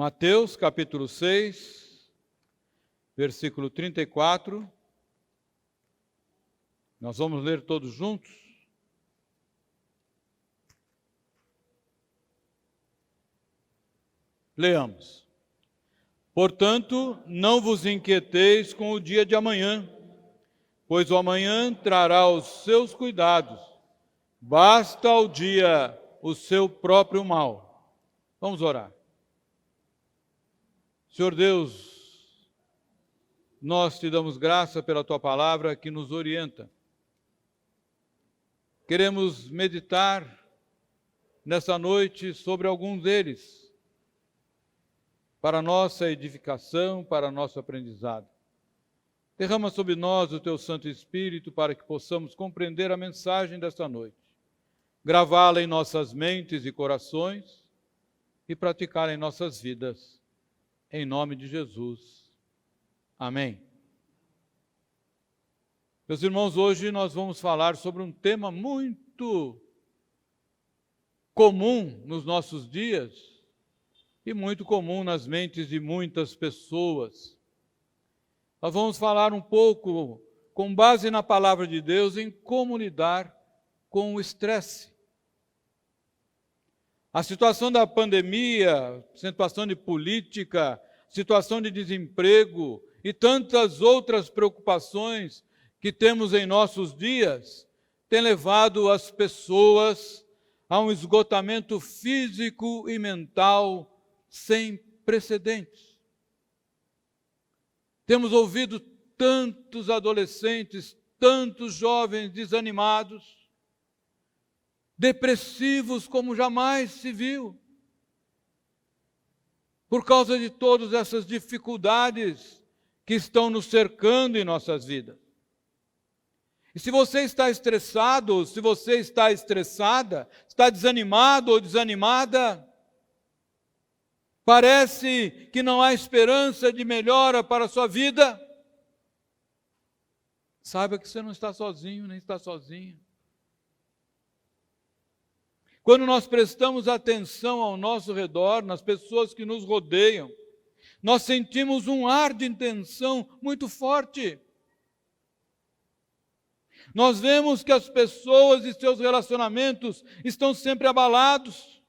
Mateus capítulo 6, versículo 34. Nós vamos ler todos juntos? Leamos. Portanto, não vos inquieteis com o dia de amanhã, pois o amanhã trará os seus cuidados. Basta ao dia o seu próprio mal. Vamos orar. Senhor Deus, nós te damos graça pela tua palavra que nos orienta. Queremos meditar nessa noite sobre alguns deles, para a nossa edificação, para o nosso aprendizado. Derrama sobre nós o teu Santo Espírito para que possamos compreender a mensagem desta noite, gravá-la em nossas mentes e corações e praticá-la em nossas vidas. Em nome de Jesus. Amém. Meus irmãos, hoje nós vamos falar sobre um tema muito comum nos nossos dias e muito comum nas mentes de muitas pessoas. Nós vamos falar um pouco, com base na palavra de Deus, em como lidar com o estresse. A situação da pandemia, situação de política, situação de desemprego e tantas outras preocupações que temos em nossos dias, tem levado as pessoas a um esgotamento físico e mental sem precedentes. Temos ouvido tantos adolescentes, tantos jovens desanimados, depressivos como jamais se viu, por causa de todas essas dificuldades que estão nos cercando em nossas vidas. E se você está estressado, se você está estressada, está desanimado ou desanimada, parece que não há esperança de melhora para a sua vida, saiba que você não está sozinho, nem está sozinha. Quando nós prestamos atenção ao nosso redor, nas pessoas que nos rodeiam, nós sentimos um ar de tensão muito forte. Nós vemos que as pessoas e seus relacionamentos estão sempre abalados.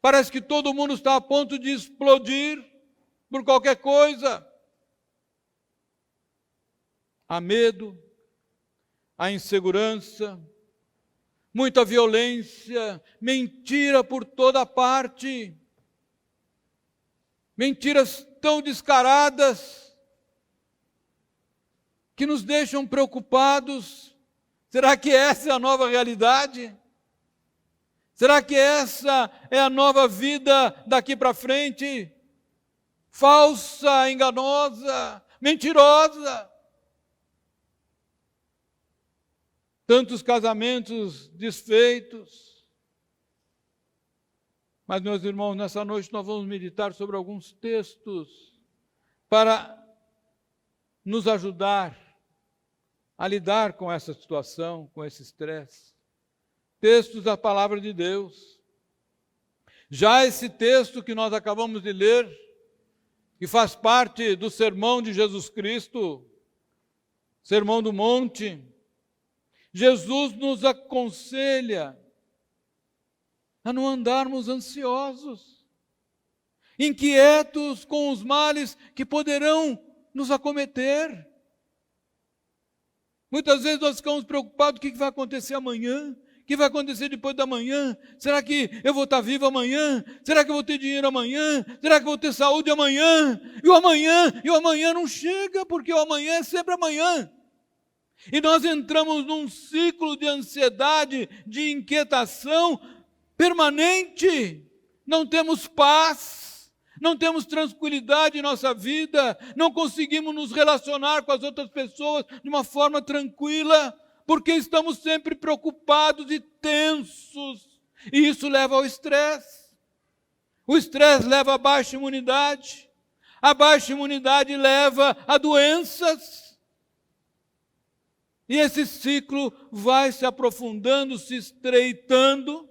Parece que todo mundo está a ponto de explodir por qualquer coisa. Há medo, há insegurança, muita violência, mentira por toda parte, mentiras tão descaradas que nos deixam preocupados. Será que essa é a nova realidade? Será que essa é a nova vida daqui para frente? Falsa, enganosa, mentirosa. Tantos casamentos desfeitos. Mas, meus irmãos, nessa noite nós vamos meditar sobre alguns textos para nos ajudar a lidar com essa situação, com esse estresse. Textos da palavra de Deus. Já esse texto que nós acabamos de ler, que faz parte do sermão de Jesus Cristo, Sermão do Monte, Jesus nos aconselha a não andarmos ansiosos, inquietos com os males que poderão nos acometer. Muitas vezes nós ficamos preocupados: o que vai acontecer amanhã? O que vai acontecer depois da manhã? Será que eu vou estar vivo amanhã? Será que eu vou ter dinheiro amanhã? Será que eu vou ter saúde amanhã? E o amanhã não chega, porque o amanhã é sempre amanhã. E nós entramos num ciclo de ansiedade, de inquietação permanente. Não temos paz, não temos tranquilidade em nossa vida, não conseguimos nos relacionar com as outras pessoas de uma forma tranquila, porque estamos sempre preocupados e tensos. E isso leva ao estresse. O estresse leva a baixa imunidade. A baixa imunidade leva a doenças. E esse ciclo vai se aprofundando, se estreitando,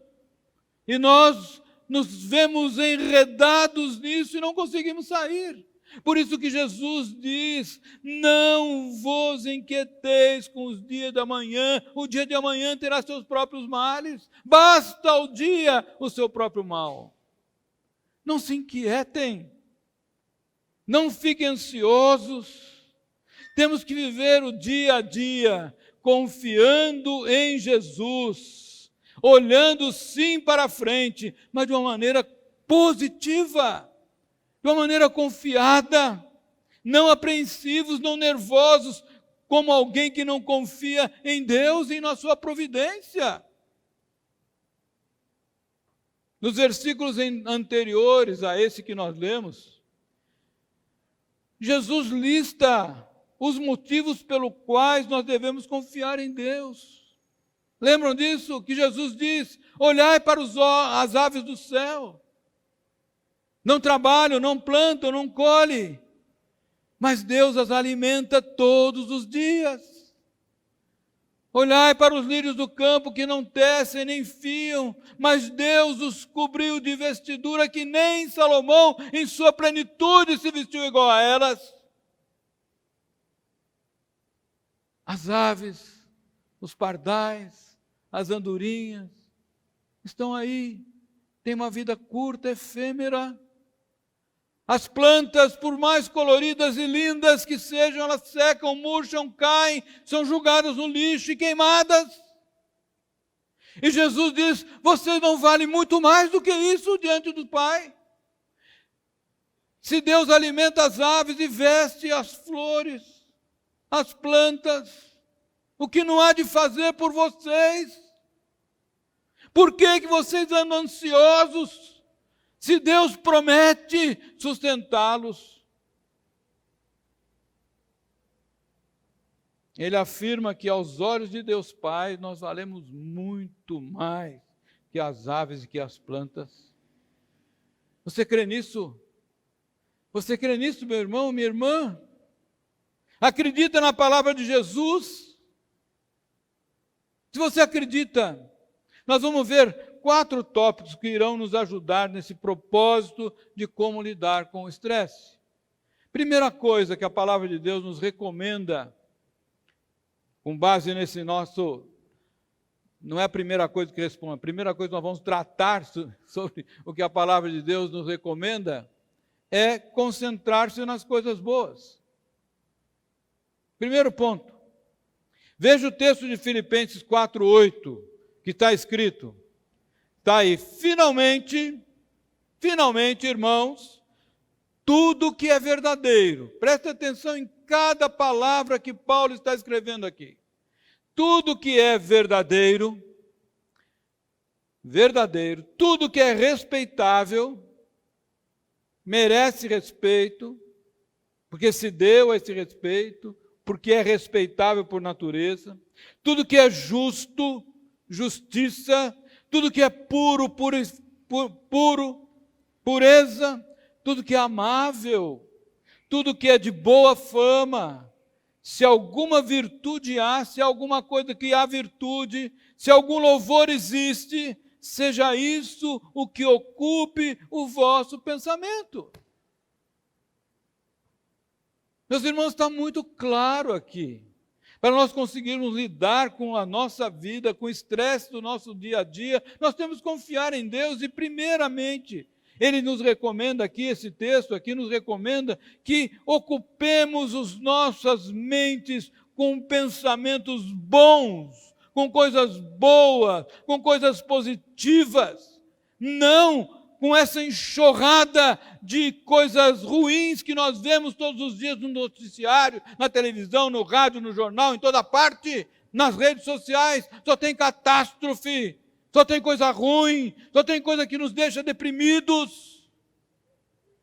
e nós nos vemos enredados nisso e não conseguimos sair. Por isso que Jesus diz: não vos inquieteis com os dias da manhã, o dia de amanhã terá seus próprios males, basta ao dia o seu próprio mal. Não se inquietem, não fiquem ansiosos, temos que viver o dia a dia, confiando em Jesus, olhando sim para frente, mas de uma maneira positiva, de uma maneira confiada, não apreensivos, não nervosos, como alguém que não confia em Deus e na sua providência. Nos versículos anteriores a esse que nós lemos, Jesus lista os motivos pelos quais nós devemos confiar em Deus. Lembram disso? Que Jesus diz: olhai para as aves do céu. Não trabalham, não plantam, não colhem, mas Deus as alimenta todos os dias. Olhai para os lírios do campo que não tecem nem fiam, mas Deus os cobriu de vestidura que nem Salomão em sua plenitude se vestiu igual a elas. As aves, os pardais, as andorinhas estão aí, têm uma vida curta, efêmera. As plantas, por mais coloridas e lindas que sejam, elas secam, murcham, caem, são jogadas no lixo e queimadas. E Jesus diz: vocês não valem muito mais do que isso diante do Pai. Se Deus alimenta as aves e veste as flores, as plantas, o que não há de fazer por vocês? Por que vocês andam ansiosos? Se Deus promete sustentá-los. Ele afirma que aos olhos de Deus Pai nós valemos muito mais que as aves e que as plantas. Você crê nisso? Você crê nisso, meu irmão, minha irmã? Acredita na palavra de Jesus? Se você acredita, nós vamos ver 4 tópicos que irão nos ajudar nesse propósito de como lidar com o estresse. Primeira coisa que a palavra de Deus nos recomenda, com base nesse nosso... Não é a primeira coisa que responde, a primeira coisa que nós vamos tratar sobre o que a palavra de Deus nos recomenda, é concentrar-se nas coisas boas. Primeiro ponto. Veja o texto de Filipenses 4:8, que está escrito. Está aí: finalmente, irmãos, tudo que é verdadeiro. Presta atenção em cada palavra que Paulo está escrevendo aqui. Tudo que é verdadeiro, tudo que é respeitável, merece respeito, porque se deu a esse respeito, porque é respeitável por natureza. Tudo que é justo, justiça, tudo que é puro, pureza, tudo que é amável, tudo que é de boa fama, se alguma virtude há, se alguma coisa que há virtude, se algum louvor existe, seja isso o que ocupe o vosso pensamento. Meus irmãos, está muito claro aqui. Para nós conseguirmos lidar com a nossa vida, com o estresse do nosso dia a dia, nós temos que confiar em Deus e, primeiramente, Ele nos recomenda aqui, esse texto aqui nos recomenda que ocupemos as nossas mentes com pensamentos bons, com coisas boas, com coisas positivas, não com essa enxurrada de coisas ruins que nós vemos todos os dias no noticiário, na televisão, no rádio, no jornal, em toda parte, nas redes sociais. Só tem catástrofe, só tem coisa ruim, só tem coisa que nos deixa deprimidos.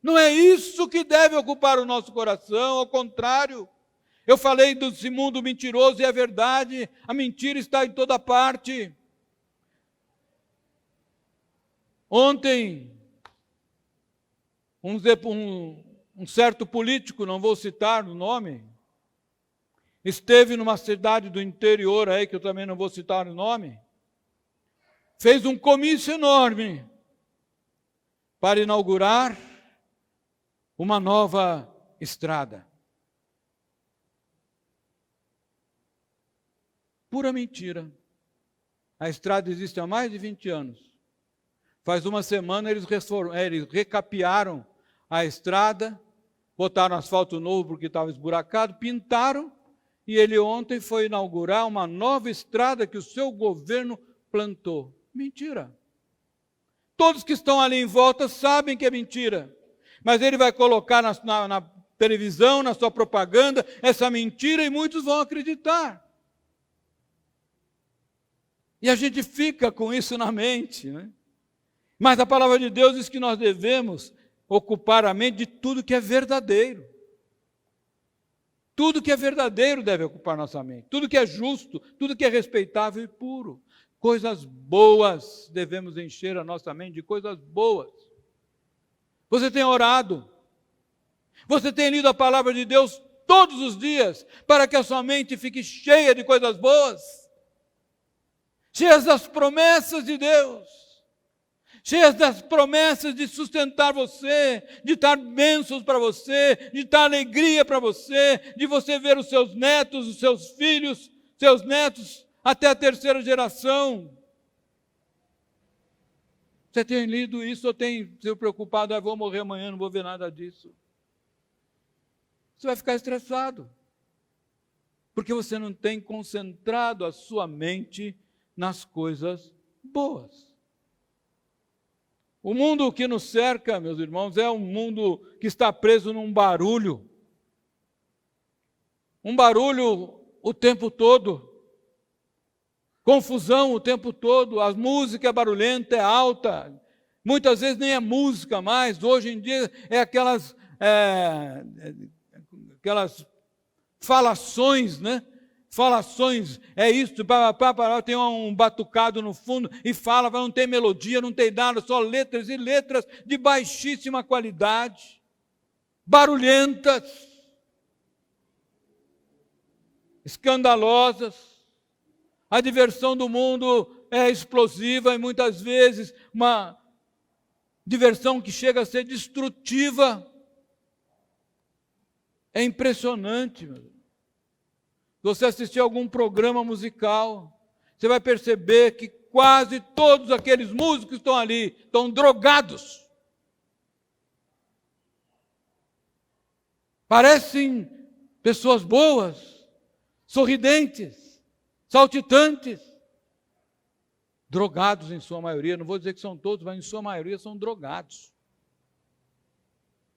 Não é isso que deve ocupar o nosso coração, ao contrário. Eu falei desse mundo mentiroso e é verdade, a mentira está em toda parte. Ontem, um certo político, não vou citar o nome, esteve numa cidade do interior aí, que eu também não vou citar o nome, fez um comício enorme, para inaugurar uma nova estrada. Pura mentira. A estrada existe há mais de 20 anos. Faz uma semana eles recapearam a estrada, botaram asfalto novo porque estava esburacado, pintaram, e ele ontem foi inaugurar uma nova estrada que o seu governo plantou. Mentira. Todos que estão ali em volta sabem que é mentira. Mas ele vai colocar na televisão, na sua propaganda, essa mentira e muitos vão acreditar. E a gente fica com isso na mente, né? Mas a palavra de Deus diz que nós devemos ocupar a mente de tudo que é verdadeiro. Tudo que é verdadeiro deve ocupar nossa mente. Tudo que é justo, tudo que é respeitável e puro. Coisas boas, devemos encher a nossa mente de coisas boas. Você tem orado? Você tem lido a palavra de Deus todos os dias para que a sua mente fique cheia de coisas boas? Cheias das promessas de Deus, cheias das promessas de sustentar você, de dar bênçãos para você, de dar alegria para você, de você ver os seus netos, os seus filhos, seus netos, até a terceira geração. Você tem lido isso ou tem se preocupado, vou morrer amanhã, não vou ver nada disso? Você vai ficar estressado, porque você não tem concentrado a sua mente nas coisas boas. O mundo que nos cerca, meus irmãos, é um mundo que está preso num barulho. Um barulho o tempo todo. Confusão o tempo todo. A música é barulhenta, é alta. Muitas vezes nem é música mais. Hoje em dia é aquelas falações, né? Falações, é isso, tem um batucado no fundo e fala, não tem melodia, não tem nada, só letras e letras de baixíssima qualidade, barulhentas, escandalosas. A diversão do mundo é explosiva e muitas vezes uma diversão que chega a ser destrutiva. É impressionante, meu Deus. Se você assistir algum programa musical, você vai perceber que quase todos aqueles músicos que estão ali estão drogados. Parecem pessoas boas, sorridentes, saltitantes, drogados em sua maioria. Não vou dizer que são todos, mas em sua maioria são drogados.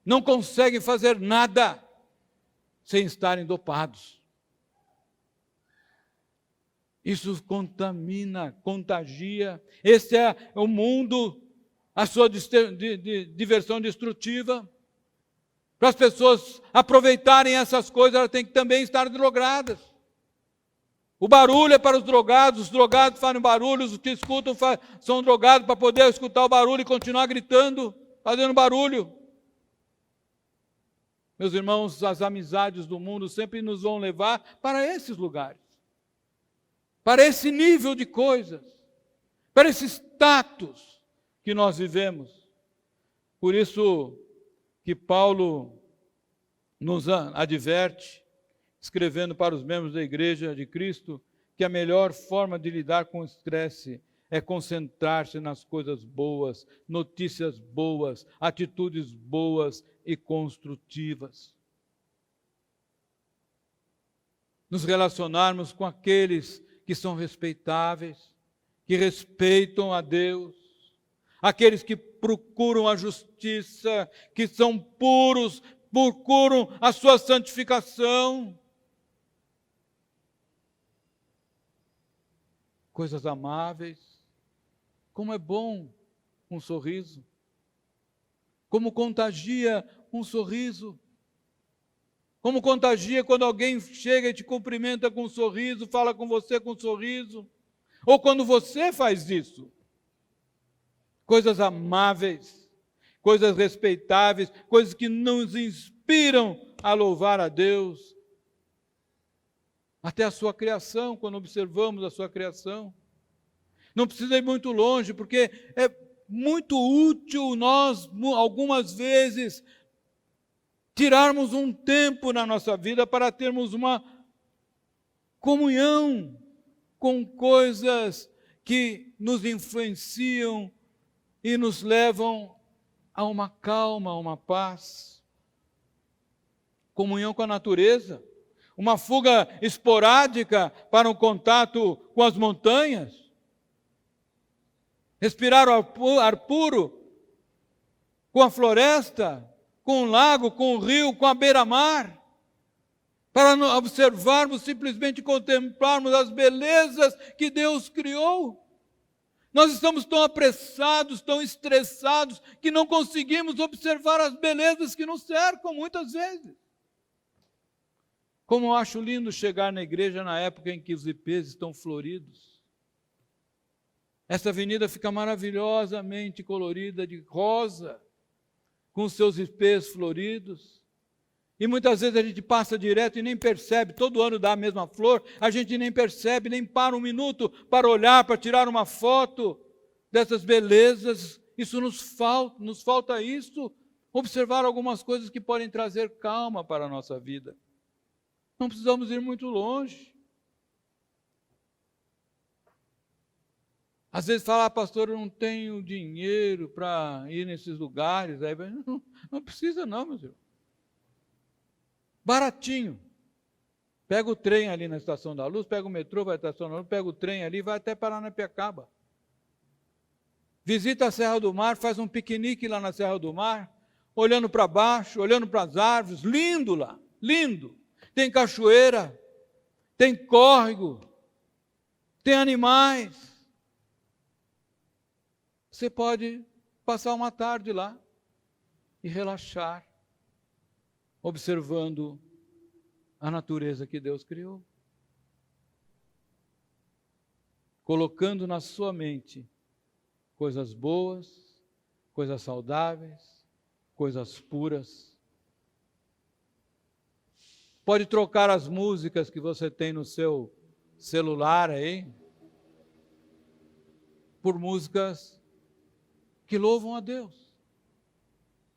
Não conseguem fazer nada sem estarem dopados. Isso contamina, contagia. Esse é o mundo, a sua diversão destrutiva. Para as pessoas aproveitarem essas coisas, elas têm que também estar drogadas. O barulho é para os drogados fazem barulho, os que escutam são drogados para poder escutar o barulho e continuar gritando, fazendo barulho. Meus irmãos, as amizades do mundo sempre nos vão levar para esses lugares. Para esse nível de coisas, para esse status que nós vivemos. Por isso que Paulo nos adverte, escrevendo para os membros da Igreja de Cristo, que a melhor forma de lidar com o estresse é concentrar-se nas coisas boas, notícias boas, atitudes boas e construtivas. Nos relacionarmos com aqueles que são respeitáveis, que respeitam a Deus, aqueles que procuram a justiça, que são puros, procuram a sua santificação. Coisas amáveis. Como é bom um sorriso. Como contagia um sorriso. Como contagia quando alguém chega e te cumprimenta com um sorriso, fala com você com um sorriso. Ou quando você faz isso. Coisas amáveis, coisas respeitáveis, coisas que nos inspiram a louvar a Deus. Até a sua criação, quando observamos a sua criação. Não precisa ir muito longe, porque muito útil nós, algumas vezes, tirarmos um tempo na nossa vida para termos uma comunhão com coisas que nos influenciam e nos levam a uma calma, a uma paz. Comunhão com a natureza, uma fuga esporádica para um contato com as montanhas, respirar o ar puro com a floresta, com o lago, com o rio, com a beira-mar, para observarmos, simplesmente contemplarmos as belezas que Deus criou. Nós estamos tão apressados, tão estressados, que não conseguimos observar as belezas que nos cercam muitas vezes. Como eu acho lindo chegar na igreja na época em que os ipês estão floridos. Essa avenida fica maravilhosamente colorida de rosa, com os seus ipês floridos. E muitas vezes a gente passa direto e nem percebe, todo ano dá a mesma flor, a gente nem percebe, nem para um minuto para olhar, para tirar uma foto dessas belezas. Isso nos falta isso, observar algumas coisas que podem trazer calma para a nossa vida. Não precisamos ir muito longe. Às vezes fala, pastor, eu não tenho dinheiro para ir nesses lugares. Aí, não precisa não, meu irmão. Baratinho. Pega o trem ali na Estação da Luz, pega o metrô, vai à Estação da Luz, pega o trem ali, vai até Paranapiacaba. Visita a Serra do Mar, faz um piquenique lá na Serra do Mar, olhando para baixo, olhando para as árvores, lindo lá, lindo. Tem cachoeira, tem córrego, tem animais. Você pode passar uma tarde lá e relaxar, observando a natureza que Deus criou. Colocando na sua mente coisas boas, coisas saudáveis, coisas puras. Pode trocar as músicas que você tem no seu celular aí por músicas que louvam a Deus.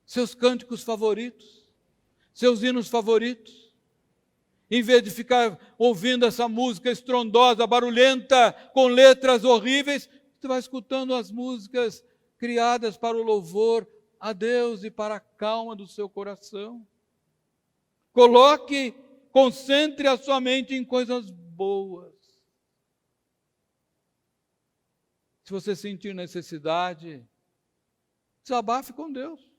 Seus cânticos favoritos, seus hinos favoritos. Em vez de ficar ouvindo essa música estrondosa, barulhenta, com letras horríveis, você vai escutando as músicas criadas para o louvor a Deus e para a calma do seu coração. Concentre a sua mente em coisas boas. Se você sentir necessidade, desabafe com Deus.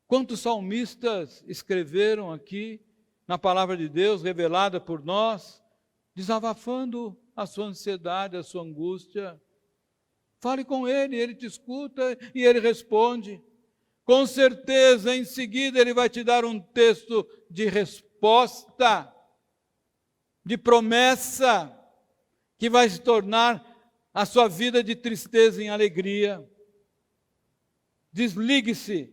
Quantos salmistas escreveram aqui, na palavra de Deus, revelada por nós, desabafando a sua ansiedade, a sua angústia. Fale com Ele, Ele te escuta e Ele responde. Com certeza, em seguida, Ele vai te dar um texto de resposta, de promessa, que vai se tornar a sua vida de tristeza em alegria. Desligue-se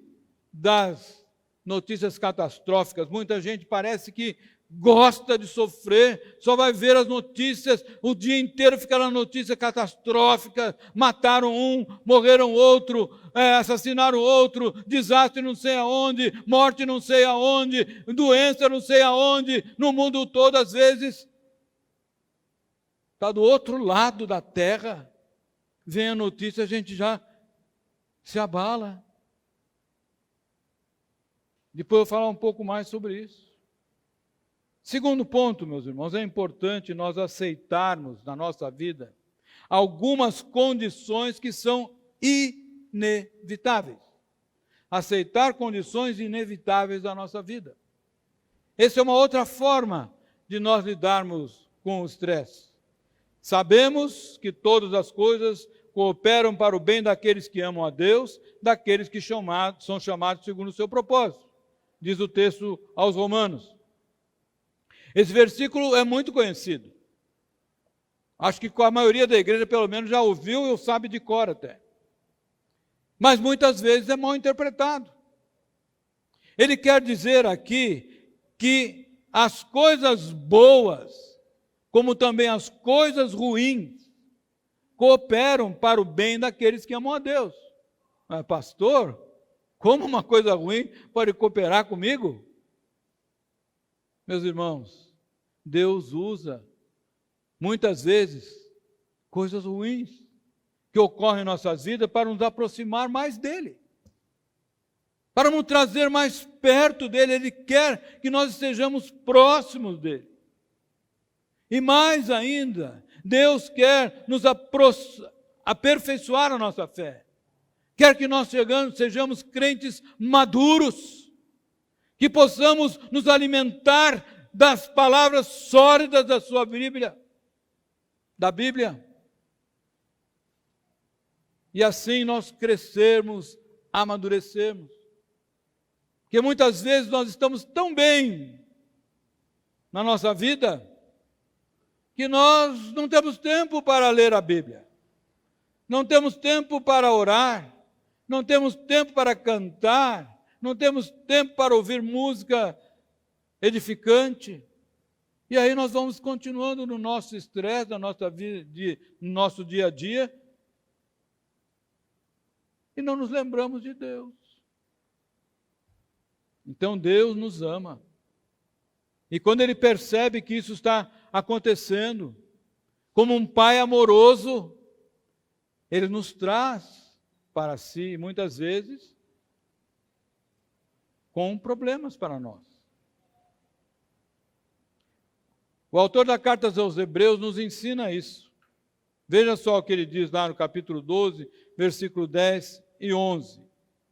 das notícias catastróficas. Muita gente parece que gosta de sofrer, só vai ver as notícias, o dia inteiro fica na notícia catastrófica, mataram um, morreram outro, assassinaram outro, desastre não sei aonde, morte não sei aonde, doença não sei aonde, no mundo todo às vezes. Está do outro lado da terra, vem a notícia, a gente já se abala. Depois eu vou falar um pouco mais sobre isso. Segundo ponto, meus irmãos, é importante nós aceitarmos na nossa vida algumas condições que são inevitáveis. Aceitar condições inevitáveis da nossa vida. Essa é uma outra forma de nós lidarmos com o estresse. Sabemos que todas as coisas cooperam para o bem daqueles que amam a Deus, daqueles que são chamados segundo o seu propósito. Diz o texto aos Romanos. Esse versículo é muito conhecido. Acho que a maioria da igreja, pelo menos, já ouviu ou sabe de cor até. Mas muitas vezes é mal interpretado. Ele quer dizer aqui que as coisas boas, como também as coisas ruins, cooperam para o bem daqueles que amam a Deus. Mas, pastor, como uma coisa ruim pode cooperar comigo? Meus irmãos, Deus usa, muitas vezes, coisas ruins que ocorrem em nossas vidas para nos aproximar mais dEle, para nos trazer mais perto dEle. Ele quer que nós estejamos próximos dEle. E mais ainda, Deus quer nos aperfeiçoar a nossa fé. Quer que nós sejamos crentes maduros, que possamos nos alimentar das palavras sólidas da sua Bíblia, da Bíblia. E assim nós crescermos, amadurecermos. Porque muitas vezes nós estamos tão bem na nossa vida que nós não temos tempo para ler a Bíblia, não temos tempo para orar, não temos tempo para cantar, não temos tempo para ouvir música edificante. E aí nós vamos continuando no nosso estresse, na nossa vida, no nosso dia a dia, e não nos lembramos de Deus. Então Deus nos ama. E quando Ele percebe que isso está acontecendo, como um Pai amoroso, Ele nos traz para si, muitas vezes, com problemas para nós. O autor da carta aos Hebreus nos ensina isso. Veja só o que ele diz lá no capítulo 12, versículo 10 e 11.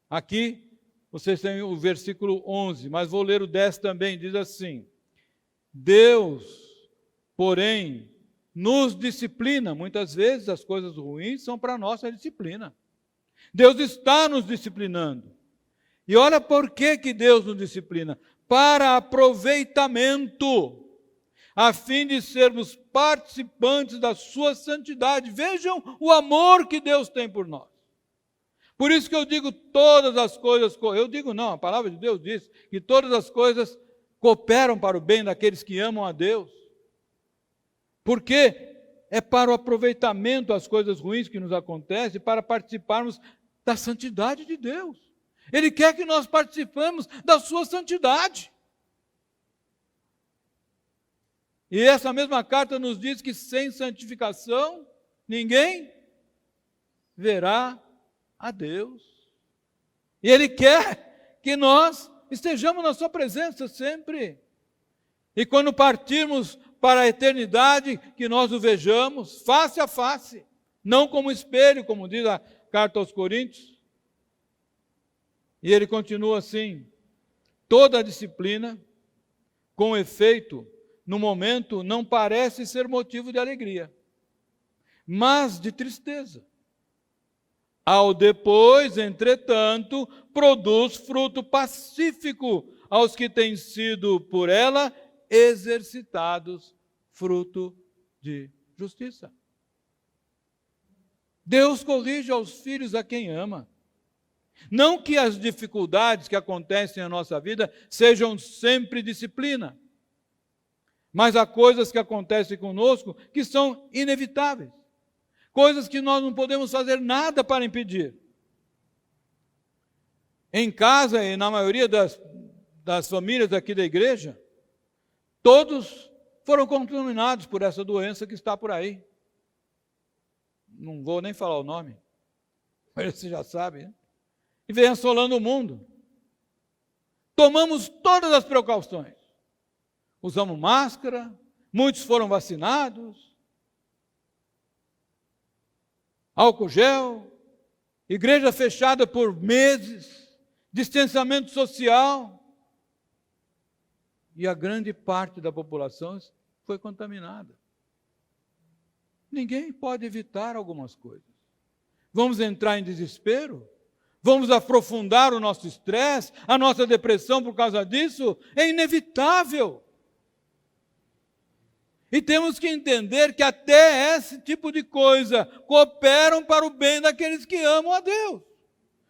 Aqui, vocês têm o versículo 11, mas vou ler o 10 também. Diz assim: Deus, porém, nos disciplina. Muitas vezes as coisas ruins são para nossa disciplina. Deus está nos disciplinando. E olha por que Deus nos disciplina. Para aproveitamento, a fim de sermos participantes da sua santidade. Vejam o amor que Deus tem por nós. Por isso que eu digo todas as coisas, eu digo não, a palavra de Deus diz que todas as coisas cooperam para o bem daqueles que amam a Deus. Porque é para o aproveitamento das coisas ruins que nos acontecem, para participarmos da santidade de Deus. Ele quer que nós participemos da sua santidade. E essa mesma carta nos diz que sem santificação ninguém verá a Deus. E Ele quer que nós estejamos na sua presença sempre. E quando partirmos para a eternidade, que nós o vejamos face a face, não como espelho, como diz a carta aos Coríntios. E ele continua assim: toda a disciplina, com efeito, no momento, não parece ser motivo de alegria, mas de tristeza. Ao depois, entretanto, produz fruto pacífico aos que têm sido por ela exercitados, fruto de justiça. Deus corrige aos filhos a quem ama. Não que as dificuldades que acontecem na nossa vida sejam sempre disciplina, mas há coisas que acontecem conosco que são inevitáveis, coisas que nós não podemos fazer nada para impedir. Em casa e na maioria das famílias aqui da igreja, todos foram contaminados por essa doença que está por aí. Não vou nem falar o nome, mas você já sabe, né? E vem assolando o mundo. Tomamos todas as precauções. Usamos máscara, muitos foram vacinados, álcool gel, igreja fechada por meses, distanciamento social. E a grande parte da população foi contaminada. Ninguém pode evitar algumas coisas. Vamos entrar em desespero? Vamos aprofundar o nosso estresse, a nossa depressão por causa disso? É inevitável. E temos que entender que até esse tipo de coisa cooperam para o bem daqueles que amam a Deus.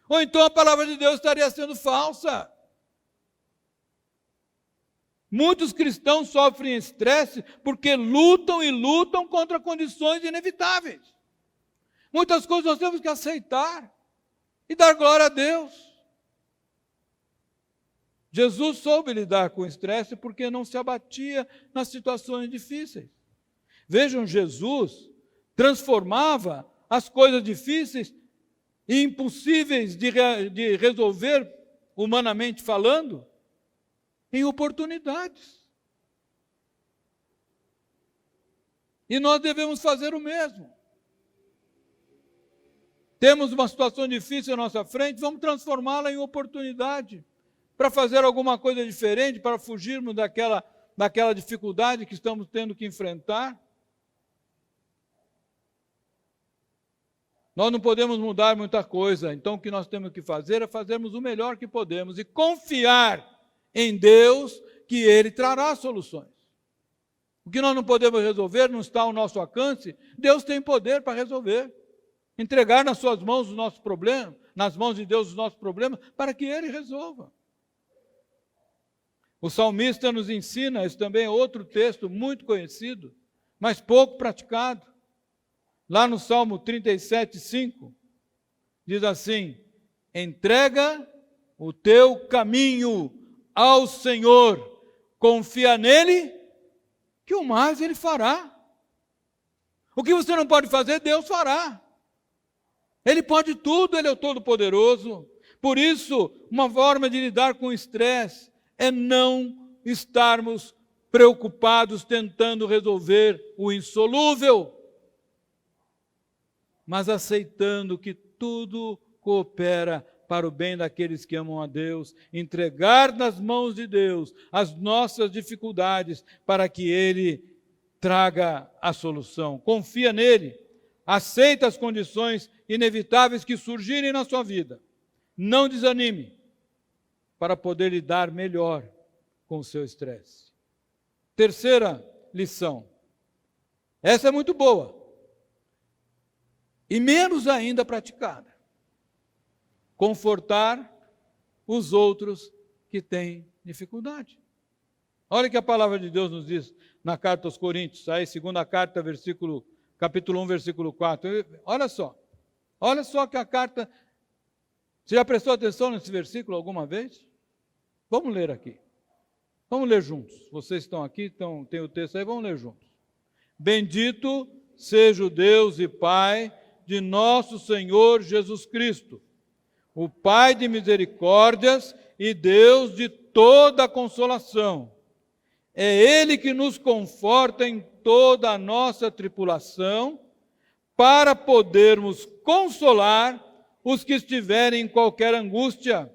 Ou então a palavra de Deus estaria sendo falsa. Muitos cristãos sofrem estresse porque lutam e lutam contra condições inevitáveis. Muitas coisas nós temos que aceitar e dar glória a Deus. Jesus soube lidar com o estresse porque não se abatia nas situações difíceis. Vejam, Jesus transformava as coisas difíceis e impossíveis de resolver, humanamente falando, em oportunidades. E nós devemos fazer o mesmo. Temos uma situação difícil à nossa frente, vamos transformá-la em oportunidade para fazer alguma coisa diferente, para fugirmos daquela dificuldade que estamos tendo que enfrentar. Nós não podemos mudar muita coisa, então o que nós temos que fazer é fazermos o melhor que podemos e confiar em Deus que Ele trará soluções. O que nós não podemos resolver não está ao nosso alcance, Deus tem poder para resolver. Entregar nas suas mãos os nossos problemas, nas mãos de Deus os nossos problemas, para que Ele resolva. O salmista nos ensina, esse também é outro texto muito conhecido, mas pouco praticado. Lá no Salmo 37:5, diz assim: entrega o teu caminho ao Senhor, confia nele, que o mais Ele fará. O que você não pode fazer, Deus fará. Ele pode tudo, Ele é o Todo-Poderoso. Por isso, uma forma de lidar com o estresse é não estarmos preocupados tentando resolver o insolúvel, mas aceitando que tudo coopera para o bem daqueles que amam a Deus, entregar nas mãos de Deus as nossas dificuldades para que Ele traga a solução. Confia nele, aceita as condições inevitáveis que surgirem na sua vida. Não desanime para poder lidar melhor com o seu estresse. Terceira lição. Essa é muito boa e menos ainda praticada. Confortar os outros que têm dificuldade. Olha o que a palavra de Deus nos diz na carta aos Coríntios, aí, segunda carta, capítulo 1, versículo 4. Olha só que a carta... Você já prestou atenção nesse versículo alguma vez? Vamos ler aqui. Vamos ler juntos. Vocês estão aqui, tem o texto aí, vamos ler juntos. Bendito seja o Deus e Pai de nosso Senhor Jesus Cristo, o Pai de misericórdias e Deus de toda consolação. É Ele que nos conforta em toda a nossa tribulação, para podermos consolar os que estiverem em qualquer angústia,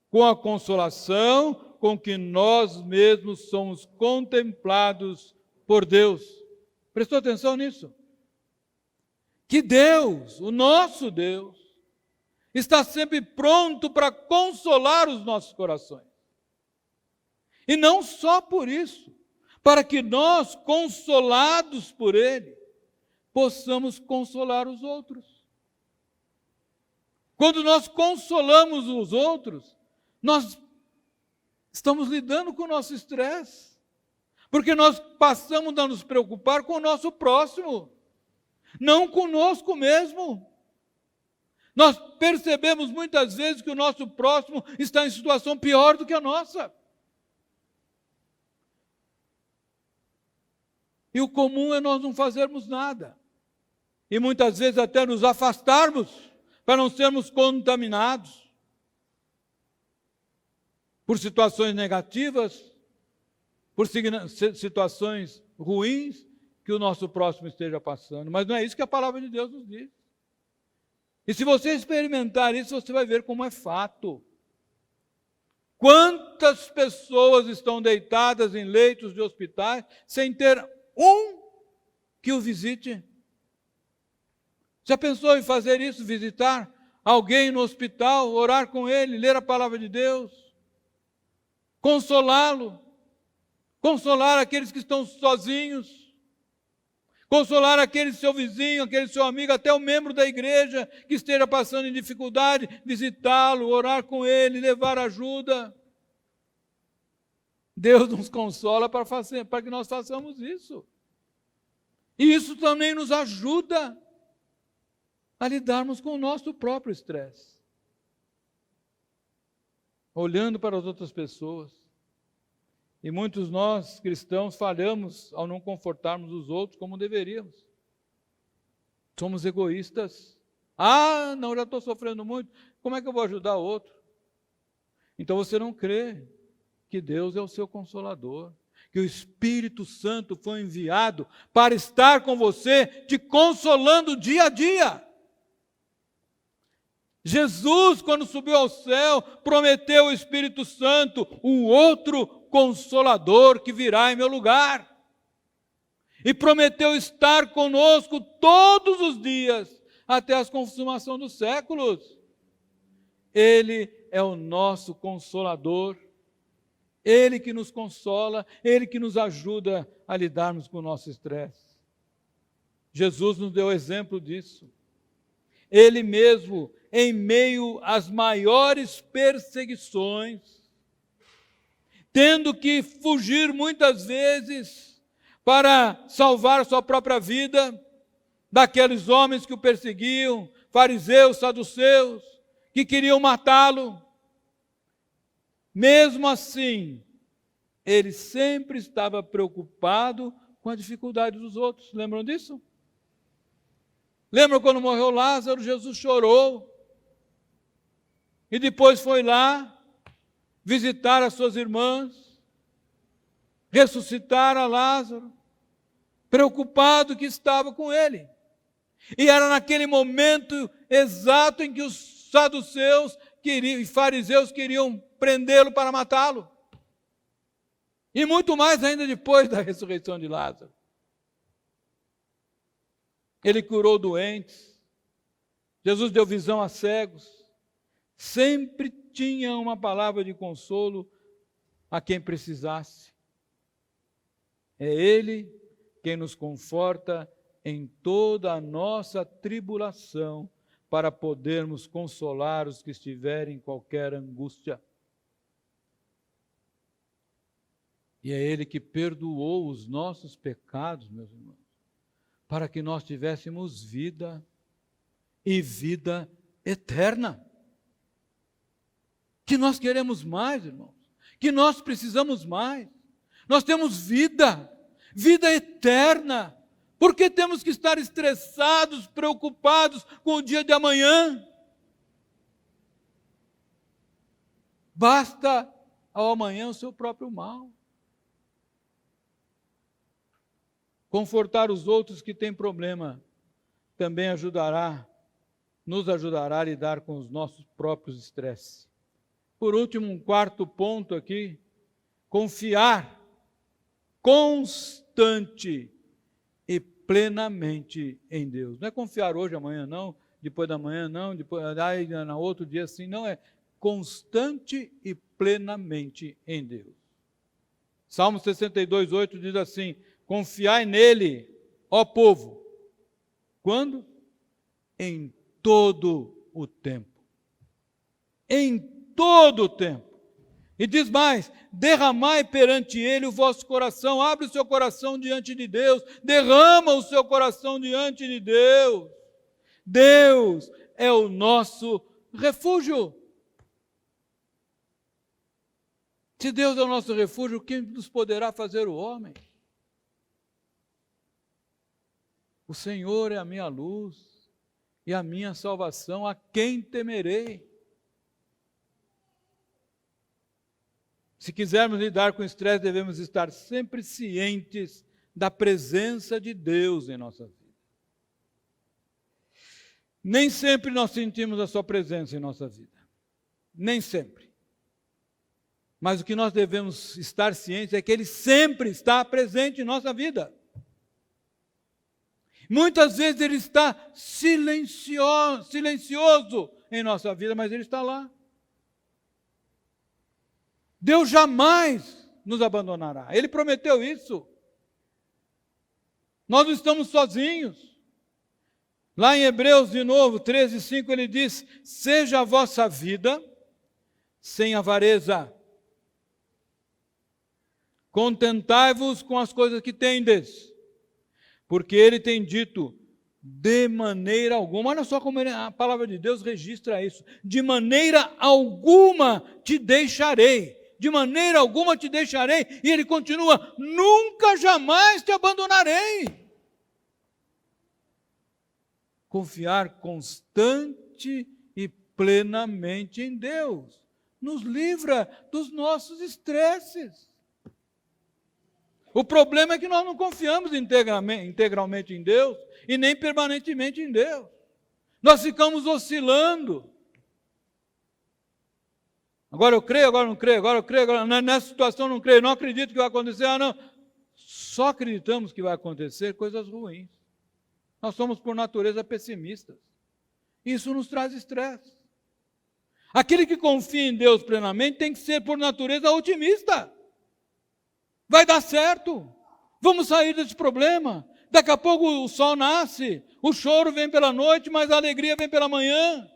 com a consolação com que nós mesmos somos contemplados por Deus. Prestou atenção nisso? Que Deus, o nosso Deus, está sempre pronto para consolar os nossos corações. E não só por isso, para que nós, consolados por Ele, possamos consolar os outros. Quando nós consolamos os outros, nós estamos lidando com o nosso estresse, porque nós passamos a nos preocupar com o nosso próximo, não conosco mesmo. Nós percebemos muitas vezes que o nosso próximo está em situação pior do que a nossa. E o comum é nós não fazermos nada. E muitas vezes até nos afastarmos para não sermos contaminados por situações negativas, por situações ruins que o nosso próximo esteja passando. Mas não é isso que a palavra de Deus nos diz. E se você experimentar isso, você vai ver como é fato. Quantas pessoas estão deitadas em leitos de hospitais sem ter um que o visite? Já pensou em fazer isso, visitar alguém no hospital, orar com ele, ler a palavra de Deus, consolá-lo, consolar aqueles que estão sozinhos, consolar aquele seu vizinho, aquele seu amigo, até o membro da igreja que esteja passando em dificuldade, visitá-lo, orar com ele, levar ajuda. Deus nos consola para que nós façamos isso. E isso também nos ajuda a lidarmos com o nosso próprio estresse, olhando para as outras pessoas. E muitos nós, cristãos, falhamos ao não confortarmos os outros como deveríamos. Somos egoístas. Ah, não, já estou sofrendo muito, como é que eu vou ajudar o outro? Então você não crê que Deus é o seu consolador, que o Espírito Santo foi enviado para estar com você, te consolando dia a dia. Jesus, quando subiu ao céu, prometeu o Espírito Santo, o outro consolador que virá em meu lugar. E prometeu estar conosco todos os dias, até a consumação dos séculos. Ele é o nosso consolador, Ele que nos consola, Ele que nos ajuda a lidarmos com o nosso estresse. Jesus nos deu exemplo disso. Ele mesmo, em meio às maiores perseguições, tendo que fugir muitas vezes para salvar sua própria vida, daqueles homens que o perseguiam, fariseus, saduceus, que queriam matá-lo. Mesmo assim, ele sempre estava preocupado com a dificuldade dos outros. Lembram disso? Lembram quando morreu Lázaro, Jesus chorou. E depois foi lá visitar as suas irmãs, ressuscitar a Lázaro, preocupado que estava com ele. E era naquele momento exato em que os saduceus e fariseus queriam prendê-lo para matá-lo. E muito mais ainda depois da ressurreição de Lázaro. Ele curou doentes, Jesus deu visão a cegos, sempre tinha uma palavra de consolo a quem precisasse. É Ele quem nos conforta em toda a nossa tribulação, para podermos consolar os que estiverem em qualquer angústia. E é Ele que perdoou os nossos pecados, meus irmãos, para que nós tivéssemos vida e vida eterna. Que nós queremos mais, irmãos, que nós precisamos mais. Nós temos vida, vida eterna. Por que temos que estar estressados, preocupados com o dia de amanhã? Basta ao amanhã o seu próprio mal. Confortar os outros que têm problema também nos ajudará a lidar com os nossos próprios estresses. Por último, um quarto ponto aqui, confiar constante e plenamente em Deus. Não é confiar hoje, amanhã não, depois da manhã não, depois no outro dia assim, não, é constante e plenamente em Deus. Salmo 62:8 diz assim: confiai nele, ó povo. Quando? Em todo o tempo. Em todo o tempo. E diz mais: derramai perante ele o vosso coração, abre o seu coração diante de Deus, derrama o seu coração diante de Deus. Deus é o nosso refúgio. Se Deus é o nosso refúgio, quem nos poderá fazer o homem? O Senhor é a minha luz e a minha salvação, a quem temerei? Se quisermos lidar com o estresse, devemos estar sempre cientes da presença de Deus em nossa vida. Nem sempre nós sentimos a sua presença em nossa vida. Nem sempre. Mas o que nós devemos estar cientes é que Ele sempre está presente em nossa vida. Muitas vezes Ele está silencioso em nossa vida, mas Ele está lá. Deus jamais nos abandonará. Ele prometeu isso. Nós não estamos sozinhos. Lá em Hebreus, de novo, 13:5, ele diz: seja a vossa vida sem avareza. Contentai-vos com as coisas que tendes. Porque ele tem dito: De maneira alguma. Olha só como a palavra de Deus registra isso. De maneira alguma te deixarei. De maneira alguma te deixarei. E ele continua: nunca jamais te abandonarei. Confiar constante e plenamente em Deus nos livra dos nossos estresses. O problema é que nós não confiamos integralmente em Deus e nem permanentemente em Deus. Nós ficamos oscilando. Agora eu creio, agora não creio, agora eu creio, agora nessa situação não creio, não acredito que vai acontecer, não. Só acreditamos que vai acontecer coisas ruins. Nós somos por natureza pessimistas. Isso nos traz estresse. Aquele que confia em Deus plenamente tem que ser por natureza otimista. Vai dar certo. Vamos sair desse problema. Daqui a pouco o sol nasce, o choro vem pela noite, mas a alegria vem pela manhã.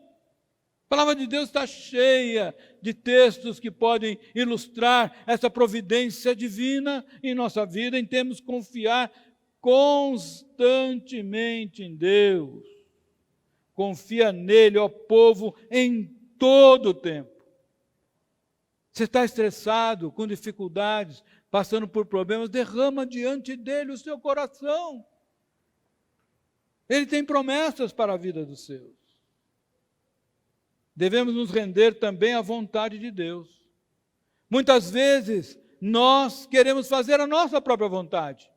A palavra de Deus está cheia de textos que podem ilustrar essa providência divina em nossa vida, em termos de confiar constantemente em Deus. Confia nele, ó povo, em todo o tempo. Você está estressado, com dificuldades, passando por problemas, derrama diante dele o seu coração. Ele tem promessas para a vida dos seus. Devemos nos render também à vontade de Deus. Muitas vezes, nós queremos fazer a nossa própria vontade,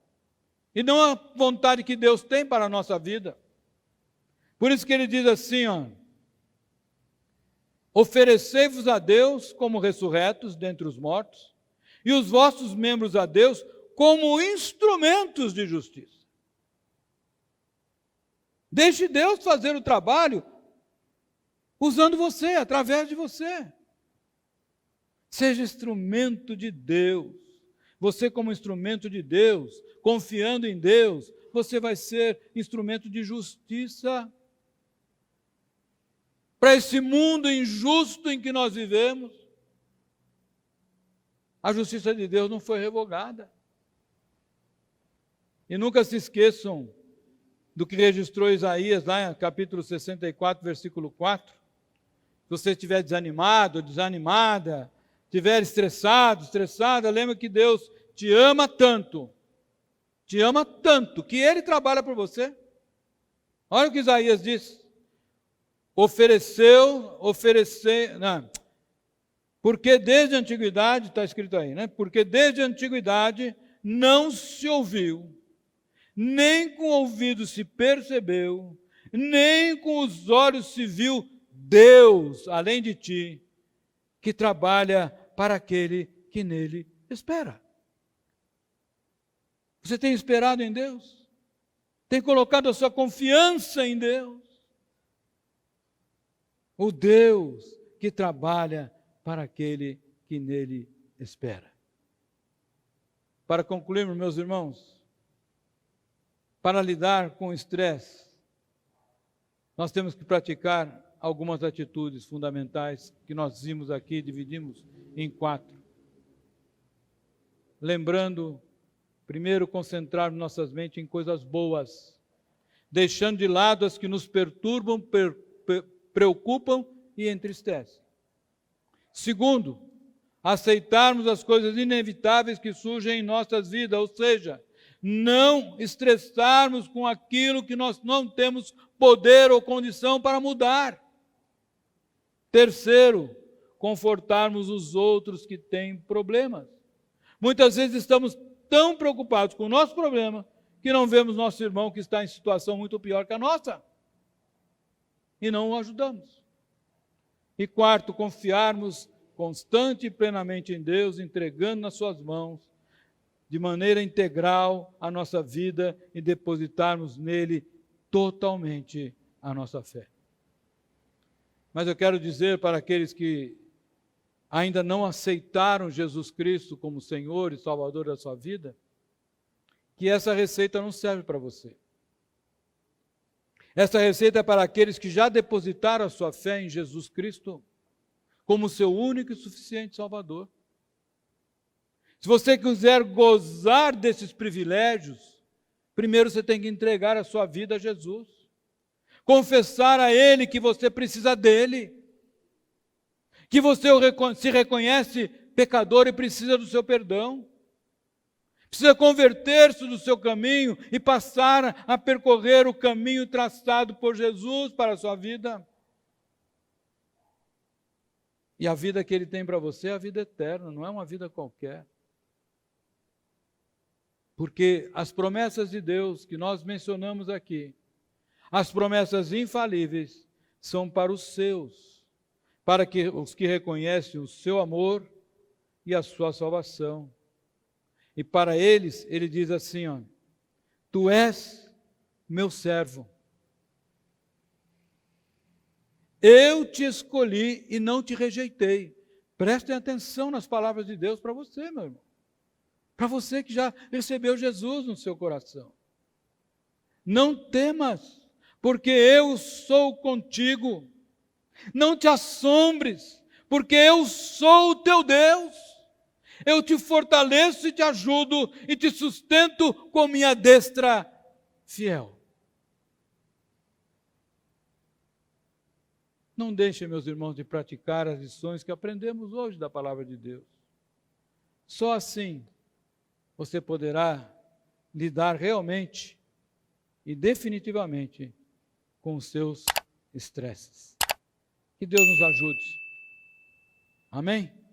e não a vontade que Deus tem para a nossa vida. Por isso que ele diz assim, oferecei-vos a Deus como ressurretos dentre os mortos, e os vossos membros a Deus como instrumentos de justiça. Deixe Deus fazer o trabalho usando você, através de você. Seja instrumento de Deus. Você como instrumento de Deus, confiando em Deus, você vai ser instrumento de justiça. Para esse mundo injusto em que nós vivemos, a justiça de Deus não foi revogada. E nunca se esqueçam do que registrou Isaías, lá em capítulo 64, versículo 4. Se você estiver desanimado, desanimada, estiver estressada, lembra que Deus te ama tanto, que Ele trabalha por você. Olha o que Isaías diz. Porque desde a antiguidade, está escrito aí, né? Porque desde a antiguidade não se ouviu, nem com o ouvido se percebeu, nem com os olhos se viu Deus, além de ti, que trabalha para aquele que nele espera. Você tem esperado em Deus? Tem colocado a sua confiança em Deus? O Deus que trabalha para aquele que nele espera. Para concluirmos, meus irmãos, para lidar com o estresse, nós temos que praticar algumas atitudes fundamentais que nós vimos aqui, dividimos em 4. Lembrando, primeiro, concentrar nossas mentes em coisas boas, deixando de lado as que nos perturbam, preocupam e entristecem. Segundo, aceitarmos as coisas inevitáveis que surgem em nossas vidas, ou seja, não estressarmos com aquilo que nós não temos poder ou condição para mudar. Terceiro, confortarmos os outros que têm problemas. Muitas vezes estamos tão preocupados com o nosso problema que não vemos nosso irmão que está em situação muito pior que a nossa e não o ajudamos. E quarto, confiarmos constante e plenamente em Deus, entregando nas suas mãos, de maneira integral, a nossa vida e depositarmos nele totalmente a nossa fé. Mas eu quero dizer para aqueles que ainda não aceitaram Jesus Cristo como Senhor e Salvador da sua vida, que essa receita não serve para você. Essa receita é para aqueles que já depositaram a sua fé em Jesus Cristo como seu único e suficiente Salvador. Se você quiser gozar desses privilégios, Primeiro você tem que entregar a sua vida a Jesus. Confessar a Ele que você precisa dEle. Que você se reconhece pecador e precisa do seu perdão. Precisa converter-se do seu caminho e passar a percorrer o caminho traçado por Jesus para a sua vida. E a vida que Ele tem para você é a vida eterna, não é uma vida qualquer. Porque as promessas de Deus que nós mencionamos aqui, as promessas infalíveis, são para os seus, para que os que reconhecem o seu amor e a sua salvação. E para eles, ele diz assim, ó, tu és meu servo. Eu te escolhi e não te rejeitei. Prestem atenção nas palavras de Deus para você, meu irmão. Para você que já recebeu Jesus no seu coração. Não temas, porque eu sou contigo. Não te assombres, porque eu sou o teu Deus. Eu te fortaleço e te ajudo e te sustento com minha destra fiel. Não deixem, meus irmãos, de praticar as lições que aprendemos hoje da palavra de Deus. Só assim você poderá lidar realmente e definitivamente com os seus estresses. Que Deus nos ajude. Amém?